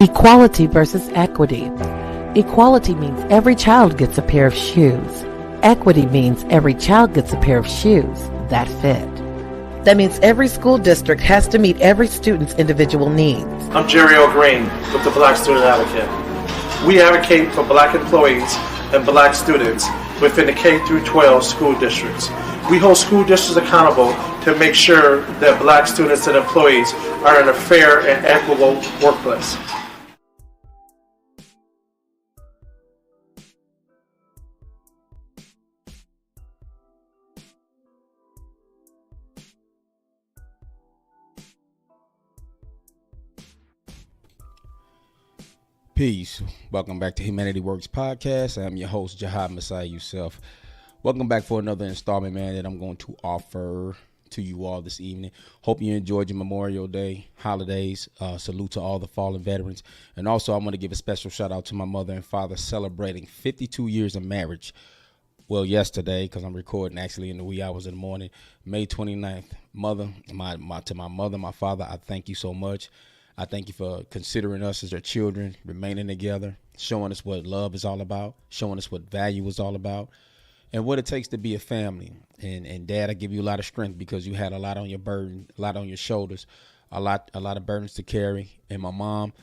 Equality versus equity. Equality means every child gets a pair of shoes. Equity means every child gets a pair of shoes that fit. That means every school district has to meet every student's individual needs. I'm Jerry O'Green with the Black Student Advocate. We advocate for black employees and black students within the K-12 school districts. We hold school districts accountable to make sure that black students and employees are in a fair and equitable workplace. Peace. Welcome back to Humanity Works Podcast. I'm your host, Jihad Messiah Yousef. Welcome back for another installment, man, that I'm going to offer to you all this evening. Hope you enjoyed your Memorial Day holidays. Salute to all the fallen veterans. And also, I want to give a special shout out to my mother and father celebrating 52 years of marriage. Well, yesterday, because I'm recording actually in the wee hours in the morning, May 29th. Mother, to my mother, my father, I thank you so much. I thank you for considering us as your children, remaining together, showing us what love is all about, showing us what value is all about, and what it takes to be a family. And Dad, I give you a lot of strength because you had a lot on your burden, a lot on your shoulders, a lot of burdens to carry. And my mom,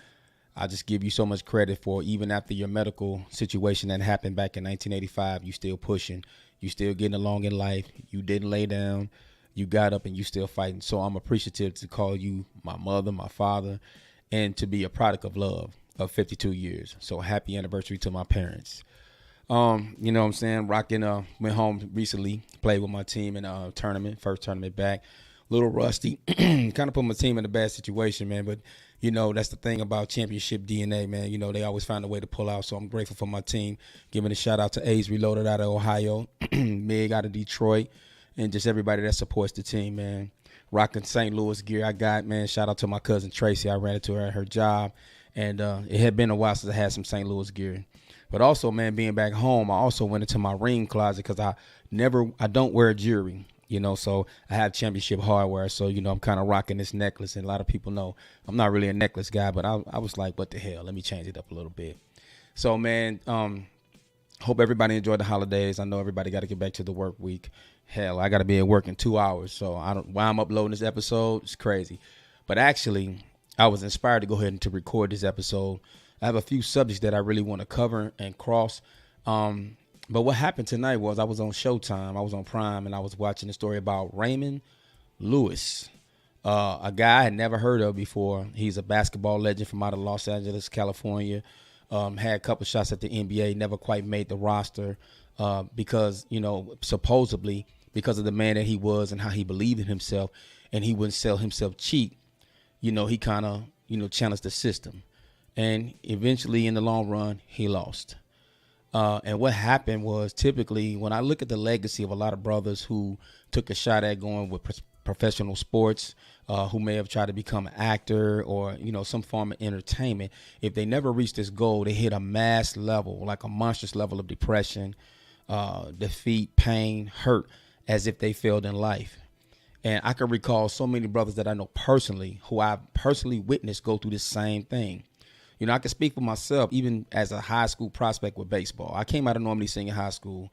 I just give you so much credit for even after your medical situation that happened back in 1985, you still pushing, you still getting along in life. You didn't lay down. You got up and you still fighting. So I'm appreciative to call you my mother, my father, and to be a product of love of 52 years. So happy anniversary to my parents. You know what I'm saying? Went home recently, played with my team in a tournament, first tournament back. A little rusty, kind of put my team in a bad situation, man. But, you know, that's the thing about championship DNA, man. You know, they always find a way to pull out. So I'm grateful for my team. Giving a shout out to A's Reloaded out of Ohio, Meg out of Detroit. And just everybody that supports the team, man. Rocking St. Louis gear I got, man. Shout out to my cousin Tracy. I ran into her at her job. And it had been a while since I had some St. Louis gear. But also, man, being back home, I also went into my ring closet because I don't wear jewelry, you know. So I have championship hardware. So, you know, I'm kind of rocking this necklace. And a lot of people know I'm not really a necklace guy. But I was like, what the hell? Let me change it up a little bit. So, man, hope everybody enjoyed the holidays. I know everybody got to get back to the work week. Hell, I got to be at work in 2 hours. So while I'm uploading this episode, it's crazy. But actually, I was inspired to go ahead and to record this episode. I have a few subjects that I really want to cover and cross. But what happened tonight was I was on Showtime. I was on Prime, and I was watching a story about Raymond Lewis, a guy I had never heard of before. He's a basketball legend from out of Los Angeles, California. Had a couple shots at the NBA, never quite made the roster because, you know, supposedly because of the man that he was and how he believed in himself, and he wouldn't sell himself cheap. You know, he kind of, you know, challenged the system. And eventually, in the long run, he lost. And what happened was, typically, when I look at the legacy of a lot of brothers who took a shot at going with professional sports, who may have tried to become an actor or, you know, some form of entertainment, if they never reach this goal, they hit a mass level, like a monstrous level of depression, defeat, pain, hurt, as if they failed in life. And I can recall so many brothers that I know personally, who I've personally witnessed go through the same thing. You know, I can speak for myself, even as a high school prospect with baseball. I came out of Normandy Senior High School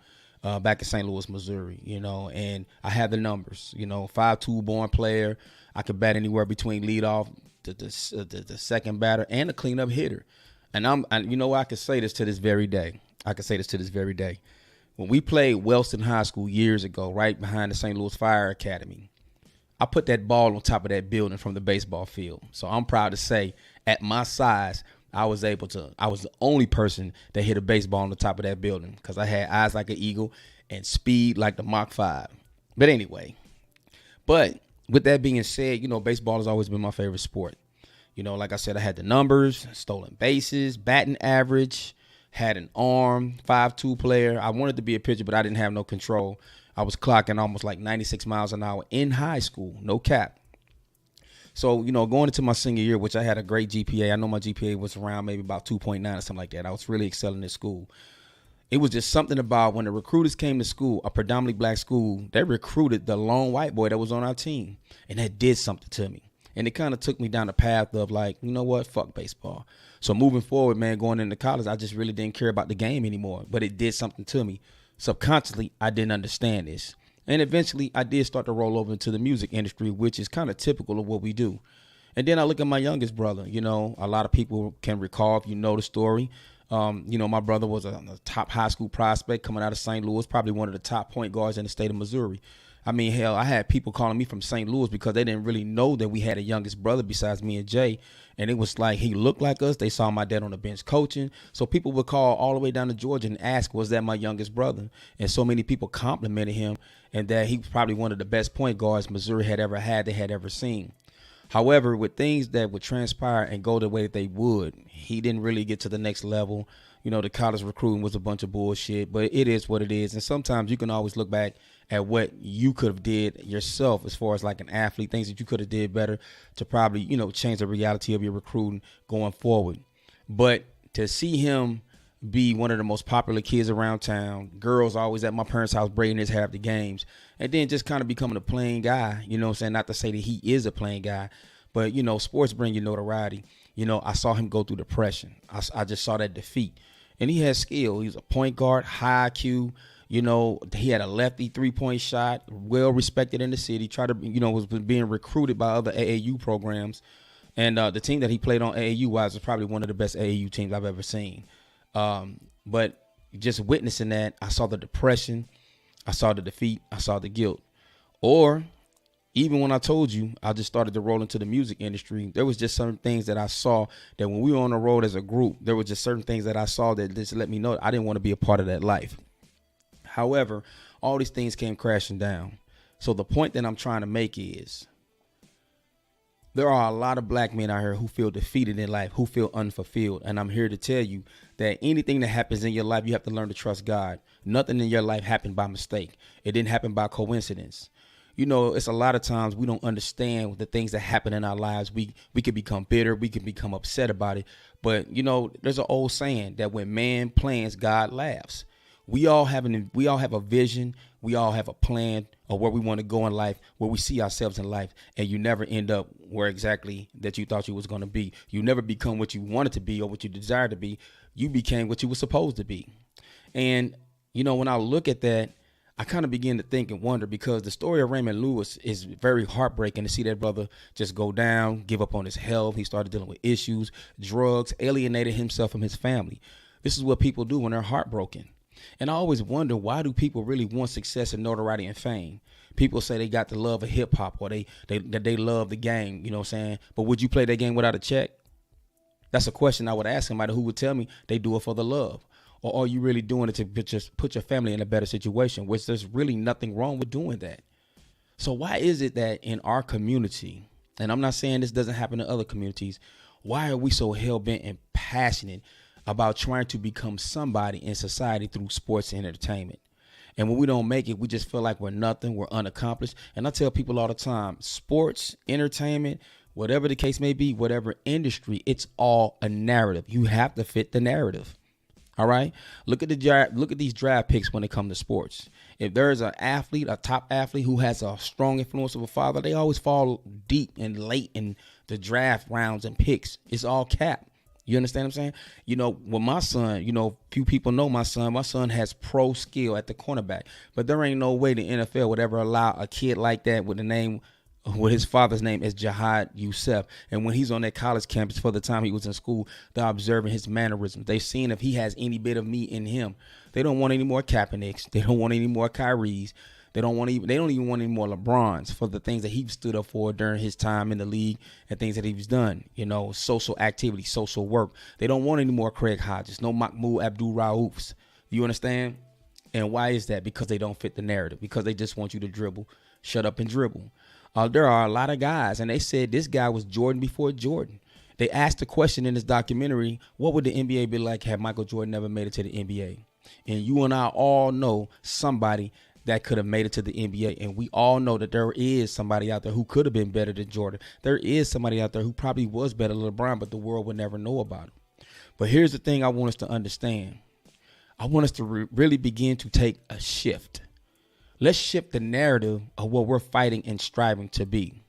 back in St. Louis, Missouri, you know, and I had the numbers, you know, 5'2" born player. I could bat anywhere between leadoff to the second batter and a cleanup hitter. And you know, I can say this to this very day. When we played Wellston High School years ago, right behind the St. Louis Fire Academy, I put that ball on top of that building from the baseball field. So I'm proud to say, at my size, I was the only person that hit a baseball on the top of that building because I had eyes like an eagle and speed like the Mach 5. But anyway, with that being said, you know, baseball has always been my favorite sport. You know, like I said, I had the numbers, stolen bases, batting average, had an arm, 5'2" player. I wanted to be a pitcher, but I didn't have no control. I was clocking almost like 96 miles an hour in high school, no cap. So, you know, going into my senior year, which I had a great GPA. I know my GPA was around maybe about 2.9 or something like that. I was really excelling at school. It was just something about when the recruiters came to school, a predominantly black school, they recruited the lone white boy that was on our team. And that did something to me. And it kind of took me down the path of like, you know what, fuck baseball. So moving forward, man, going into college, I just really didn't care about the game anymore. But it did something to me. Subconsciously, I didn't understand this. And eventually, I did start to roll over into the music industry, which is kind of typical of what we do. And then I look at my youngest brother. You know, a lot of people can recall, if you know the story. You know, my brother was a top high school prospect coming out of St. Louis, probably one of the top point guards in the state of Missouri. I mean, hell, I had people calling me from St. Louis because they didn't really know that we had a youngest brother besides me and Jay. And it was like he looked like us. They saw my dad on the bench coaching. So people would call all the way down to Georgia and ask, was that my youngest brother? And so many people complimented him and that he was probably one of the best point guards Missouri had ever had, they had ever seen. However, with things that would transpire and go the way that they would, he didn't really get to the next level. You know, the college recruiting was a bunch of bullshit, but it is what it is. And sometimes you can always look back at what you could have did yourself as far as like an athlete, things that you could have did better to probably, you know, change the reality of your recruiting going forward. But to see him be one of the most popular kids around town, girls always at my parents' house braiding his hair after games, and then just kind of becoming a playing guy, you know what I'm saying? Not to say that he is a playing guy, but, you know, sports bring you notoriety. You know, I saw him go through depression. I just saw that defeat. And he had skill. He was a point guard, high IQ. You know, he had a lefty three-point shot, well respected in the city. Tried to, you know, was being recruited by other AAU programs. And the team that he played on AAU-wise was probably one of the best AAU teams I've ever seen. But just witnessing that, I saw the depression, I saw the defeat, I saw the guilt. Or even when I told you I just started to roll into the music industry, there was just certain things that I saw that when we were on the road as a group, there were just certain things that I saw that just let me know I didn't want to be a part of that life. However, all these things came crashing down. So the point that I'm trying to make is there are a lot of black men out here who feel defeated in life, who feel unfulfilled. And I'm here to tell you that anything that happens in your life, you have to learn to trust God. Nothing in your life happened by mistake. It didn't happen by coincidence. You know, it's a lot of times we don't understand the things that happen in our lives. We can become bitter. We can become upset about it. But, you know, there's an old saying that when man plans, God laughs. We all have a vision. We all have a plan of where we want to go in life, where we see ourselves in life, and you never end up where exactly that you thought you was going to be. You never become what you wanted to be or what you desired to be. You became what you were supposed to be. And, you know, when I look at that, I kind of begin to think and wonder, because the story of Raymond Lewis is very heartbreaking to see that brother just go down, give up on his health. He started dealing with issues, drugs, alienated himself from his family. This is what people do when they're heartbroken. And I always wonder, why do people really want success and notoriety and fame? People say they got the love of hip hop, or they love the game, you know what I'm saying? But would you play that game without a check? That's a question I would ask somebody who would tell me they do it for the love. Or are you really doing it to just put your family in a better situation, which there's really nothing wrong with doing that. So why is it that in our community, and I'm not saying this doesn't happen in other communities, why are we so hell-bent and passionate about trying to become somebody in society through sports and entertainment? And when we don't make it, we just feel like we're nothing, we're unaccomplished. And I tell people all the time, sports, entertainment, whatever the case may be, whatever industry, it's all a narrative. You have to fit the narrative. All right. Look at these draft picks when it comes to sports. If there's an athlete, a top athlete who has a strong influence of a father, they always fall deep and late in the draft rounds and picks. It's all cap. You understand what I'm saying? You know, with my son, you know, few people know my son. My son has pro skill at the cornerback, but there ain't no way the NFL would ever allow a kid like that with his father's name is Jihad Youssef. And when he's on that college campus for the time he was in school, they're observing his mannerisms. They've seen if he has any bit of me in him. They don't want any more Kaepernicks. They don't want any more Kyries. They don't even want any more LeBrons for the things that he stood up for during his time in the league and things that he's done. You know, social activity, social work. They don't want any more Craig Hodges, no Mahmoud Abdul-Raufs. You understand? And why is that? Because they don't fit the narrative. Because they just want you to dribble, shut up and dribble. There are a lot of guys, and they said this guy was Jordan before Jordan. They asked the question in this documentary, what would the NBA be like had Michael Jordan never made it to the NBA? And you and I all know somebody that could have made it to the NBA. And we all know that there is somebody out there who could have been better than Jordan. There is somebody out there who probably was better than LeBron, but the world would never know about him. But here's the thing I want us to understand. I want us to really begin to take a shift. Let's shift the narrative of what we're fighting and striving to be.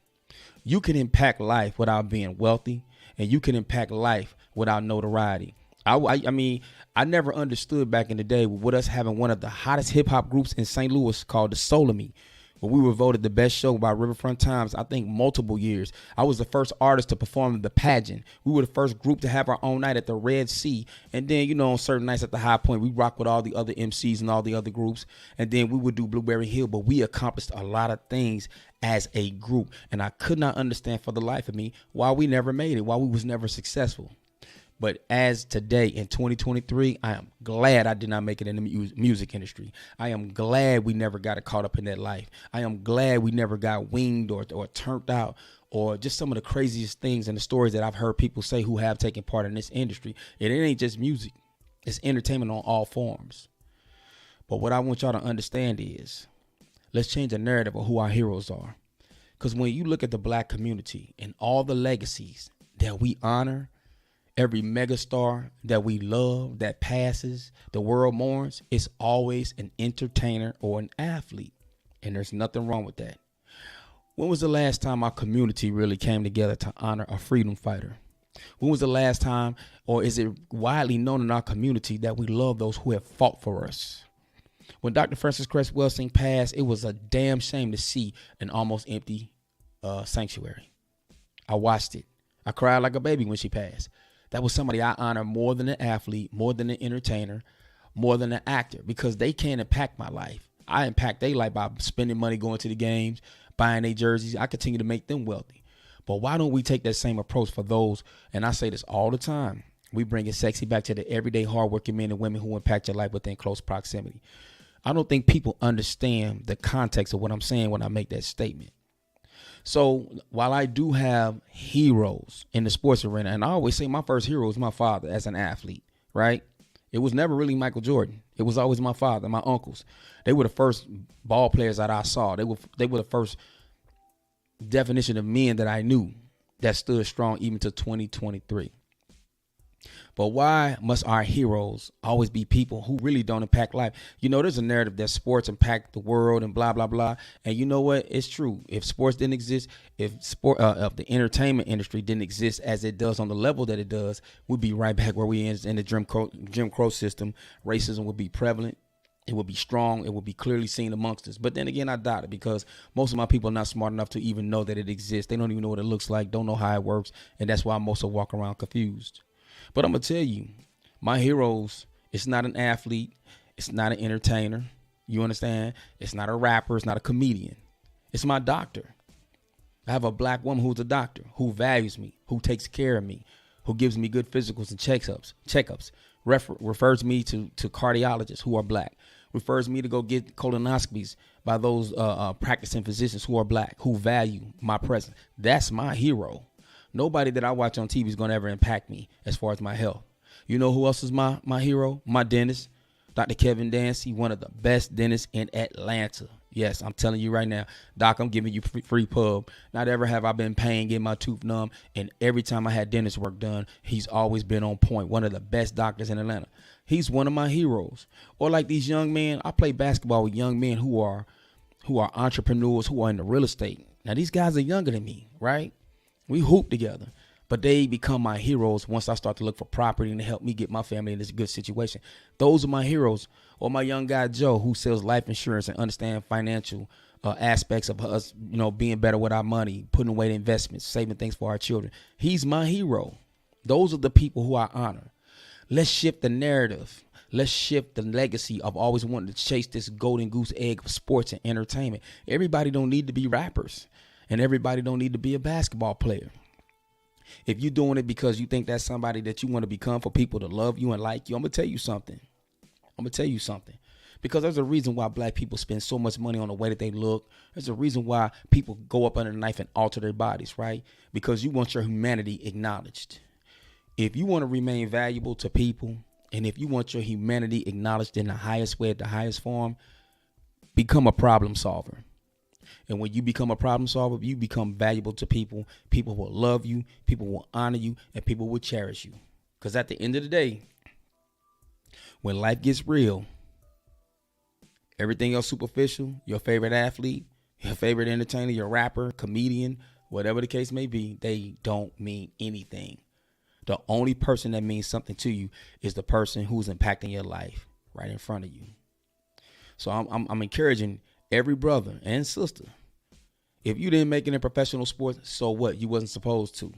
You can impact life without being wealthy, and you can impact life without notoriety. I mean, I never understood back in the day with us having one of the hottest hip hop groups in St. Louis called the Soul of Me. When we were voted the best show by Riverfront Times, I think multiple years. I was the first artist to perform the pageant. We were the first group to have our own night at the Red Sea. And then, you know, on certain nights at the High Point, we rock with all the other MCs and all the other groups. And then we would do Blueberry Hill. But we accomplished a lot of things as a group. And I could not understand for the life of me why we never made it, why we was never successful. But as today in 2023, I am glad I did not make it in the music industry. I am glad we never got caught up in that life. I am glad we never got winged or turned out, or just some of the craziest things and the stories that I've heard people say who have taken part in this industry. And it ain't just music. It's entertainment on all forms. But what I want y'all to understand is, let's change the narrative of who our heroes are. Because when you look at the black community and all the legacies that we honor, every megastar that we love that passes, the world mourns, is always an entertainer or an athlete. And there's nothing wrong with that. When was the last time our community really came together to honor a freedom fighter? When was the last time, or is it widely known in our community that we love those who have fought for us? When Dr. Frances Cress Welsing passed, it was a damn shame to see an almost empty sanctuary. I watched it. I cried like a baby when she passed. That was somebody I honor more than an athlete, more than an entertainer, more than an actor, because they can't impact my life. I impact their life by spending money going to the games, buying their jerseys. I continue to make them wealthy. But why don't we take that same approach for those? And I say this all the time. We bring it sexy back to the everyday hardworking men and women who impact your life within close proximity. I don't think people understand the context of what I'm saying when I make that statement. So while I do have heroes in the sports arena, and I always say my first hero was my father as an athlete, right? It was never really Michael Jordan. It was always my father, my uncles. They were the first ball players that I saw. They were the first definition of men that I knew that stood strong even to 2023. But why must our heroes always be people who really don't impact life? You know, there's a narrative that sports impact the world and blah, blah, blah. And you know what? It's true. If sports didn't exist, if the entertainment industry didn't exist as it does on the level that it does, we'd be right back where we in the Jim Crow system. Racism would be prevalent. It would be strong. It would be clearly seen amongst us. But then again, I doubt it, because most of my people are not smart enough to even know that it exists. They don't even know what it looks like, don't know how it works. And that's why most will walk around confused. But I'm going to tell you, my heroes, it's not an athlete. It's not an entertainer. You understand? It's not a rapper. It's not a comedian. It's my doctor. I have a black woman who's a doctor, who values me, who takes care of me, who gives me good physicals and checkups, refers me to cardiologists who are black, refers me to go get colonoscopies by those practicing physicians who are black, who value my presence. That's my hero. Nobody that I watch on TV is going to ever impact me as far as my health. You know who else is my hero? My dentist, Dr. Kevin Dancy, one of the best dentists in Atlanta. Yes, I'm telling you right now, Doc, I'm giving you free pub. Not ever have I been paying, getting my tooth numb. And every time I had dentist work done, he's always been on point. One of the best doctors in Atlanta. He's one of my heroes. Or like these young men, I play basketball with young men who are entrepreneurs, who are in the real estate. Now, these guys are younger than me, right? We hoop together, but they become my heroes once I start to look for property and to help me get my family in this good situation. Those are my heroes. Or my young guy, Joe, who sells life insurance and understand financial aspects of us, you know, being better with our money, putting away the investments, saving things for our children. He's my hero. Those are the people who I honor. Let's shift the narrative. Let's shift the legacy of always wanting to chase this golden goose egg of sports and entertainment. Everybody don't need to be rappers. And everybody don't need to be a basketball player. If you're doing it because you think that's somebody that you want to become for people to love you and like you, I'm going to tell you something. Because there's a reason why black people spend so much money on the way that they look. There's a reason why people go up under the knife and alter their bodies, right? Because you want your humanity acknowledged. If you want to remain valuable to people, and if you want your humanity acknowledged in the highest way, at the highest form, become a problem solver. And when you become a problem solver, you become valuable to people. People will love you, people will honor you, and people will cherish you. Because at the end of the day, when life gets real, everything else superficial, your favorite athlete, your favorite entertainer, your rapper, comedian, whatever the case may be, they don't mean anything. The only person that means something to you is the person who's impacting your life right in front of you. So I'm encouraging every brother and sister. If you didn't make it in professional sports, so what? You wasn't supposed to.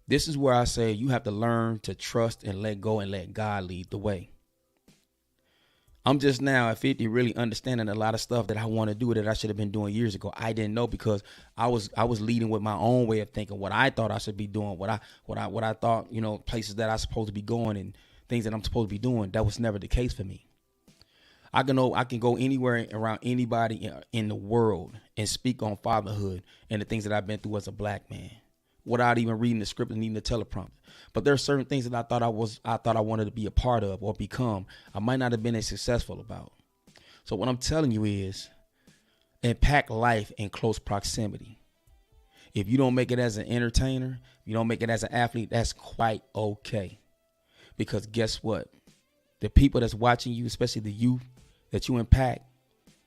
This is where I say you have to learn to trust and let go and let God lead the way. I'm just now at 50 really understanding a lot of stuff that I want to do that I should have been doing years ago. I didn't know because I was leading with my own way of thinking, what I thought I should be doing, what I thought, places that I supposed to be going and things that I'm supposed to be doing. That was never the case for me. I can go anywhere around anybody in the world and speak on fatherhood and the things that I've been through as a black man without even reading the script and needing the teleprompter. But there are certain things that I thought I wanted to be a part of or become. I might not have been as successful about. So what I'm telling you is impact life in close proximity. If you don't make it as an entertainer, you don't make it as an athlete, that's quite okay. Because guess what? The people that's watching you, especially the youth that you impact,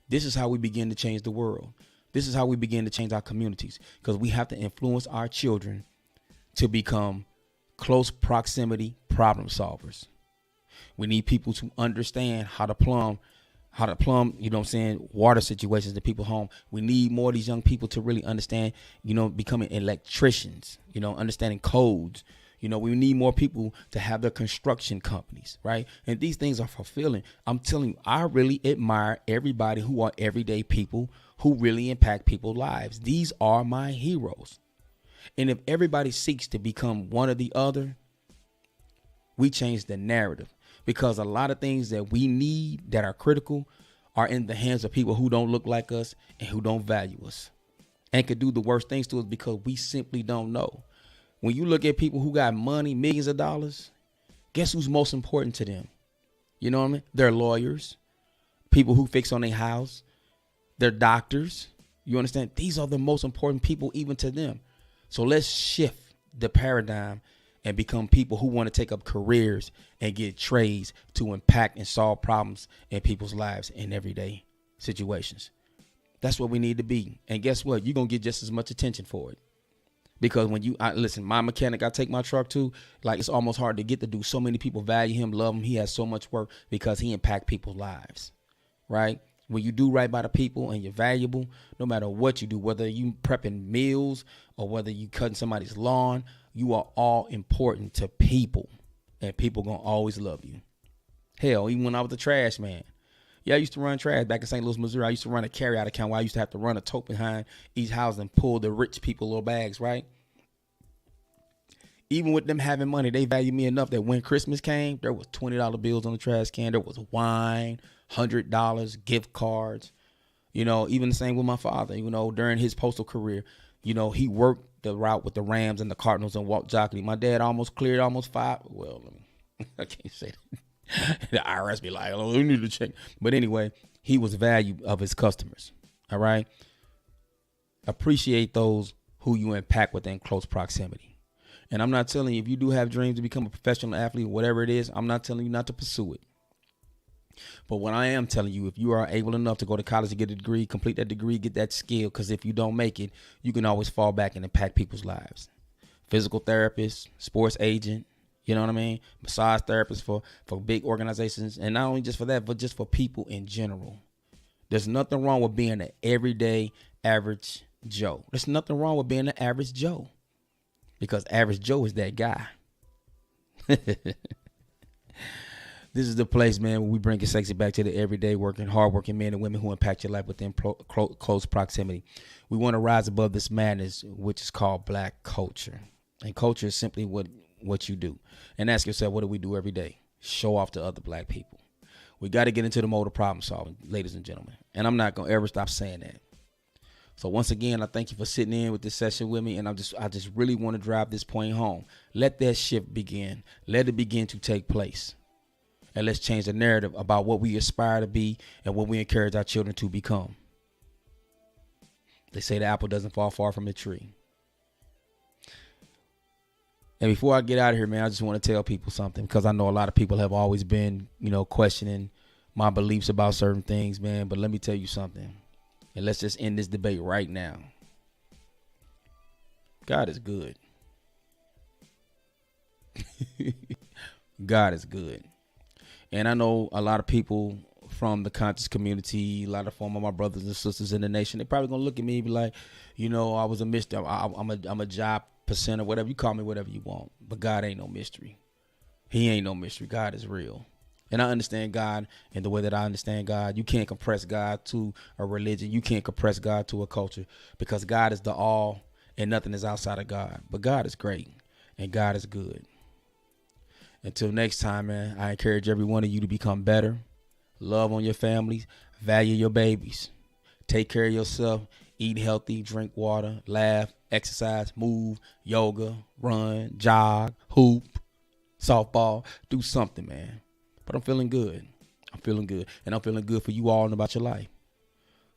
this is how we begin to change the world. This is how we begin to change our communities, because we have to influence our children to become close proximity problem solvers. We need people to understand how to plumb, water situations in people's home. We need more of these young people to really understand, becoming electricians, understanding codes. We need more people to have their construction companies, right? And these things are fulfilling. I'm telling you, I really admire everybody who are everyday people who really impact people's lives. These are my heroes. And if everybody seeks to become one or the other, we change the narrative, because a lot of things that we need that are critical are in the hands of people who don't look like us and who don't value us and could do the worst things to us because we simply don't know. When you look at people who got money, millions of dollars, guess who's most important to them? You know what I mean? They're lawyers, people who fix on their house, they're doctors. You understand? These are the most important people even to them. So let's shift the paradigm and become people who want to take up careers and get trades to impact and solve problems in people's lives in everyday situations. That's what we need to be. And guess what? You're going to get just as much attention for it. Because when listen, my mechanic I take my truck to, like, it's almost hard to get to do. So many people value him, love him. He has so much work because he impact people's lives, right? When you do right by the people and you're valuable, no matter what you do, whether you prepping meals or whether you cutting somebody's lawn, you are all important to people, and people gonna always love you. Hell, even when I was a trash man. Yeah, I used to run trash back in St. Louis, Missouri. I used to run a carry-out account where I used to have to run a tote behind each house and pull the rich people little bags, right? Even with them having money, they value me enough that when Christmas came, there was $20 bills on the trash can. There was wine, $100, gift cards. Even the same with my father, during his postal career. He worked the route with the Rams and the Cardinals and walked jockey. My dad almost cleared five. Well, I can't say that. The IRS be like, oh, we need to check. But anyway, he was value of his customers. All right. Appreciate those who you impact within close proximity. And I'm not telling you, if you do have dreams to become a professional athlete, whatever it is, I'm not telling you not to pursue it. But what I am telling you, if you are able enough to go to college to get a degree, complete that degree, get that skill, because if you don't make it, you can always fall back and impact people's lives. Physical therapist, sports agent, you know what I mean? Massage therapist for big organizations. And not only just for that, but just for people in general. There's nothing wrong with being an everyday average Joe. There's nothing wrong with being an average Joe, because average Joe is that guy. This is the place, man, where we bring it sexy back to the everyday working, hardworking men and women who impact your life within close proximity. We want to rise above this madness, which is called black culture. And culture is simply what you do. And ask yourself, what do we do every day? Show off to other black people. We got to get into the mode of problem solving, ladies and gentlemen. And I'm not going to ever stop saying that. So once again, I thank you for sitting in with this session with me. And I just really want to drive this point home. Let that shift begin. Let it begin to take place. And let's change the narrative about what we aspire to be and what we encourage our children to become. They say the apple doesn't fall far from the tree. And before I get out of here, man, I just want to tell people something, because I know a lot of people have always been, questioning my beliefs about certain things, man. But let me tell you something. And let's just end this debate right now. God is good. God is good. And I know a lot of people from the conscious community, a lot of former my brothers and sisters in the nation, they probably gonna look at me and be like, you know, I was a mystery. I'm a job percenter, whatever. You call me whatever you want. But God ain't no mystery. He ain't no mystery. God is real. And I understand God in the way that I understand God. You can't compress God to a religion. You can't compress God to a culture, because God is the all and nothing is outside of God. But God is great and God is good. Until next time, man, I encourage every one of you to become better. Love on your families. Value your babies. Take care of yourself. Eat healthy. Drink water. Laugh. Exercise. Move. Yoga. Run. Jog. Hoop. Softball. Do something, man. But I'm feeling good. I'm feeling good. And I'm feeling good for you all and about your life.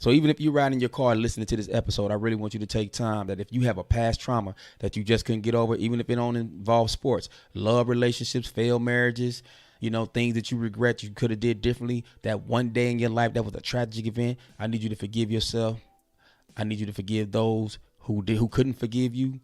So even if you're riding in your car listening to this episode, I really want you to take time that if you have a past trauma that you just couldn't get over, even if it don't involve sports, love relationships, failed marriages, you know, things that you regret you could have did differently, that one day in your life that was a tragic event, I need you to forgive yourself. I need you to forgive those who couldn't forgive you.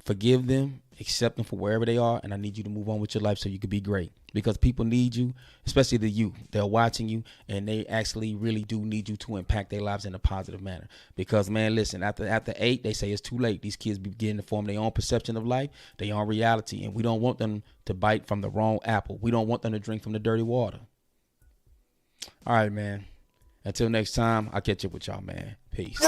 Forgive them, accept them for wherever they are, and I need you to move on with your life so you can be great. Because people need you, especially the youth. They're watching you, and they actually really do need you to impact their lives in a positive manner. Because, man, listen, after 8, they say it's too late. These kids begin to form their own perception of life, their own reality, and we don't want them to bite from the wrong apple. We don't want them to drink from the dirty water. All right, man. Until next time, I'll catch up with y'all, man. Peace.